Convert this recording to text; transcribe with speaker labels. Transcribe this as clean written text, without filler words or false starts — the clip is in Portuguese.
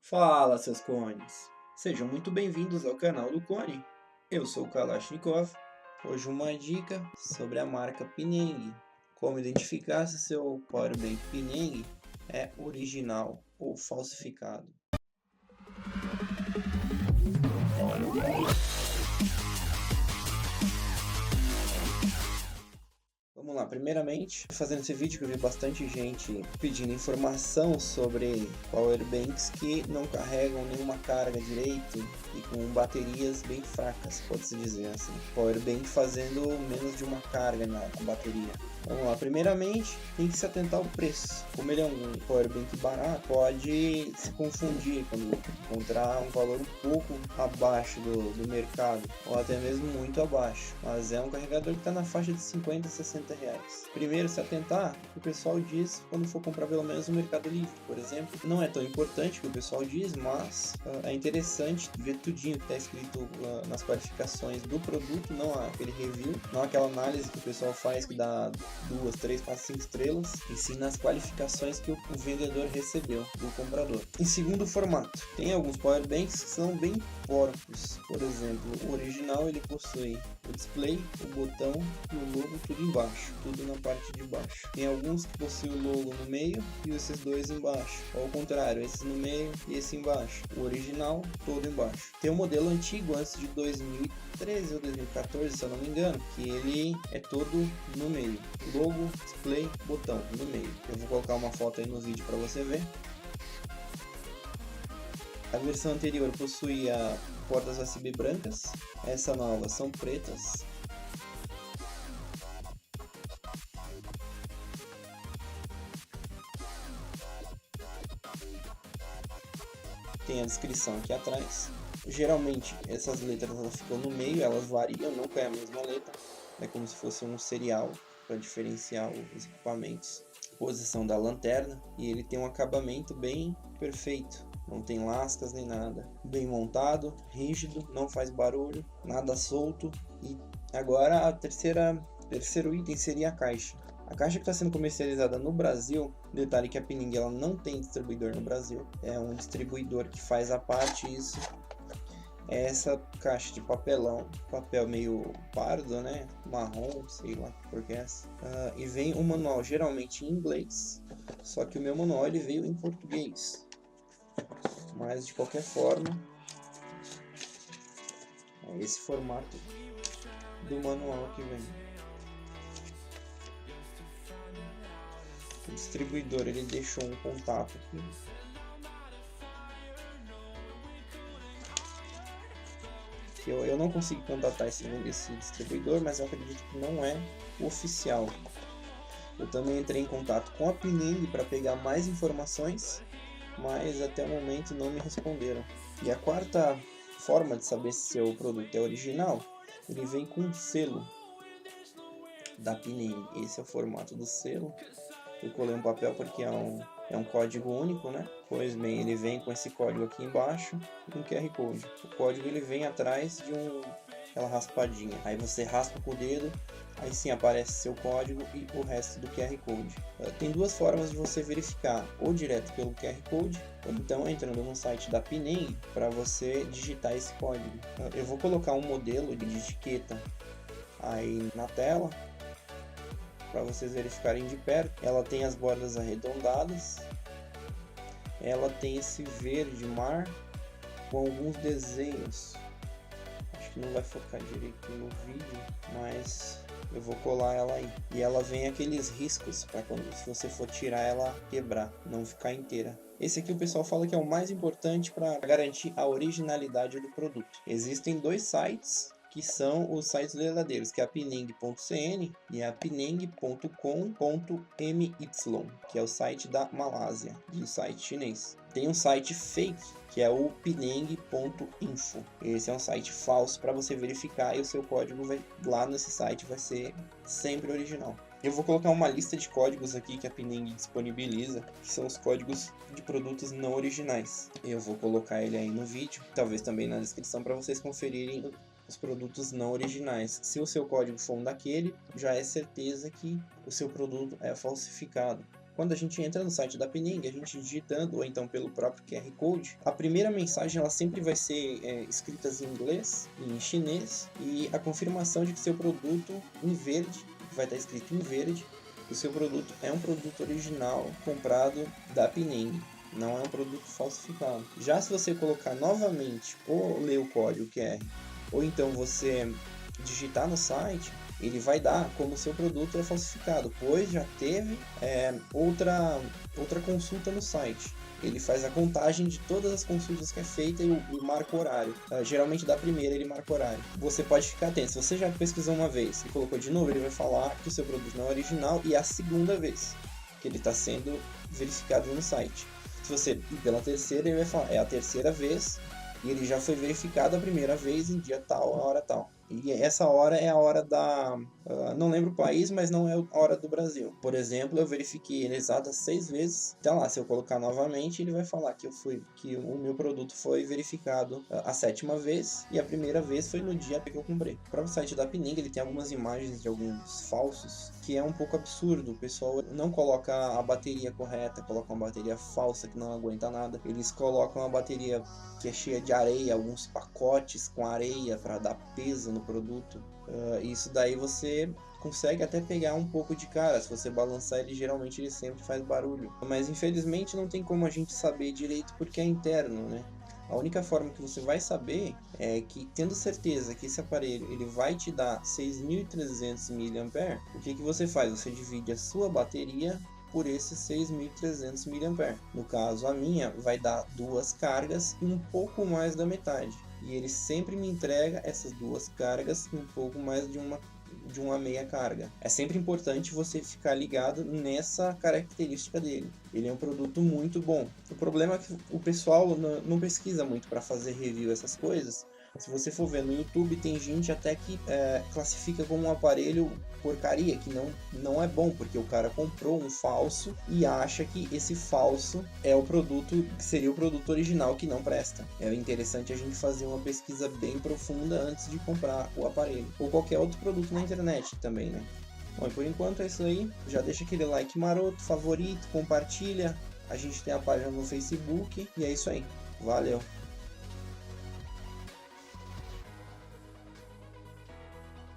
Speaker 1: Fala, seus cones! Sejam muito bem-vindos ao canal do Cone. Eu sou o Kalashnikov. Hoje uma dica sobre a marca Pineng. Como identificar se seu powerbank Pineng é original ou falsificado. Vamos lá, primeiramente, fazendo esse vídeo que eu vi bastante gente pedindo informação sobre powerbanks que não carregam nenhuma carga direito e com baterias bem fracas, pode-se dizer assim. Powerbank fazendo menos de uma carga na bateria. Vamos lá, primeiramente tem que se atentar ao preço. Como ele é um powerbank barato, pode se confundir quando encontrar um valor um pouco abaixo do mercado, ou até mesmo muito abaixo. Mas é um carregador que está na faixa de 50 a 60 reais. Primeiro, se atentar o que o pessoal diz quando for comprar pelo menos no Mercado Livre, por exemplo. Não é tão importante o que o pessoal diz, mas é interessante ver tudinho que está escrito nas qualificações do produto, não aquele review, não aquela análise que o pessoal faz que dá 2, 3, 4, 5 estrelas, e sim nas qualificações que o vendedor recebeu do comprador. Em segundo formato, tem alguns powerbanks que são bem porcos. Por exemplo, o original ele possui o display, o botão e o logo tudo embaixo, tudo na parte de baixo. Tem alguns que possuem o logo no meio e esses dois embaixo, ou ao contrário, esse no meio e esse embaixo. O original todo embaixo. Tem um modelo antigo antes de 2013 ou 2014, se eu não me engano, que ele é todo no meio. Logo, display, botão no meio. Eu vou colocar uma foto aí no vídeo para você ver. A versão anterior possuía portas USB brancas, essa nova são pretas. Tem a descrição aqui atrás. Geralmente essas letras elas ficam no meio, elas variam, nunca é a mesma letra. É como se fosse um serial para diferenciar os equipamentos. Posição da lanterna, e ele tem um acabamento bem perfeito. Não tem lascas nem nada. Bem montado, rígido, não faz barulho, nada solto. E agora terceiro item seria a caixa. A caixa que está sendo comercializada no Brasil, detalhe que a Pineng ela não tem distribuidor no Brasil, é um distribuidor que faz a parte isso. É essa caixa de papelão, papel meio pardo, né, marrom, sei lá que cor que é essa. E vem um manual geralmente em inglês, só que o meu manual ele veio em português. Mas de qualquer forma, é esse formato do manual que vem. O distribuidor ele deixou um contato aqui. Eu não consegui contatar esse distribuidor, mas eu acredito que não é oficial. Eu também entrei em contato com a Pineng para pegar mais informações, mas até o momento não me responderam. E a quarta forma de saber se seu produto é original, ele vem com um selo da Pineng. Esse é o formato do selo. Eu colei um papel porque é um código único, né? Pois bem, ele vem com esse código aqui embaixo e um QR Code. O código ele vem atrás de aquela raspadinha. Aí você raspa com o dedo, aí sim aparece seu código e o resto do QR Code. Tem duas formas de você verificar, ou direto pelo QR Code, ou então entrando no site da Pineng para você digitar esse código. Eu vou colocar um modelo de etiqueta aí na tela, para vocês verificarem de perto. Ela tem as bordas arredondadas, ela tem esse verde mar com alguns desenhos. Acho que não vai focar direito no vídeo, mas eu vou colar ela aí. E ela vem aqueles riscos para quando se você for tirar ela quebrar, não ficar inteira. Esse aqui o pessoal fala que é o mais importante para garantir a originalidade do produto. Existem dois sites que são os sites verdadeiros, que é a pineng.cn e a pineng.com.my, que é o site da Malásia, e o site chinês. Tem um site fake, que é o pineng.info. Esse é um site falso para você verificar, e o seu código lá nesse site vai ser sempre original. Eu vou colocar uma lista de códigos aqui que a Pineng disponibiliza, que são os códigos de produtos não originais. Eu vou colocar ele aí no vídeo, talvez também na descrição, para vocês conferirem os produtos não originais. Se o seu código for um daquele, já é certeza que o seu produto é falsificado. Quando a gente entra no site da Pining, a gente digitando ou então pelo próprio QR Code, a primeira mensagem ela sempre vai ser escrita em inglês e em chinês, e a confirmação de que seu produto em verde, vai estar escrito em verde, o seu produto é um produto original comprado da Pining, não é um produto falsificado. Já se você colocar novamente ou ler o código QR, ou então você digitar no site, ele vai dar como seu produto é falsificado, pois já teve outra consulta no site. Ele faz a contagem de todas as consultas que é feita e marca o horário. Geralmente da primeira ele marca o horário. Você pode ficar atento. Se você já pesquisou uma vez e colocou de novo, ele vai falar que o seu produto não é original, e é a segunda vez que ele está sendo verificado no site. Se você ir pela terceira, ele vai falar, é a terceira vez e ele já foi verificado a primeira vez em dia tal, a hora tal. E essa hora é a hora da... não lembro o país, mas não é a hora do Brasil. Por exemplo, eu verifiquei ele exatas 6 vezes. Então lá, se eu colocar novamente, ele vai falar que o meu produto foi verificado a 7ª vez, e a primeira vez foi no dia que eu comprei. O próprio site da Pining, ele tem algumas imagens de alguns falsos, que é um pouco absurdo. O pessoal não coloca a bateria correta, coloca uma bateria falsa que não aguenta nada. Eles colocam a bateria que é cheia de areia, alguns pacotes com areia para dar peso no produto. Isso daí você consegue até pegar um pouco de cara. Se você balançar ele, geralmente ele sempre faz barulho. Mas infelizmente não tem como a gente saber direito porque é interno, né? A única forma que você vai saber é que, tendo certeza que esse aparelho ele vai te dar 6.300 mAh, o que você faz? Você divide a sua bateria por esses 6.300 mAh. No caso, a minha vai dar 2 cargas e um pouco mais da metade. E ele sempre me entrega essas 2 cargas e um pouco mais de uma meia carga. É sempre importante você ficar ligado nessa característica dele. Ele é um produto muito bom. O problema é que o pessoal não pesquisa muito para fazer review essas coisas. Se você for ver no YouTube, tem gente até que classifica como um aparelho porcaria, que não é bom, porque o cara comprou um falso e acha que esse falso é o produto, que seria o produto original, que não presta. É interessante a gente fazer uma pesquisa bem profunda antes de comprar o aparelho, ou qualquer outro produto na internet também, né? Bom, e por enquanto é isso aí. Já deixa aquele like maroto, favorito, compartilha. A gente tem a página no Facebook e é isso aí. Valeu!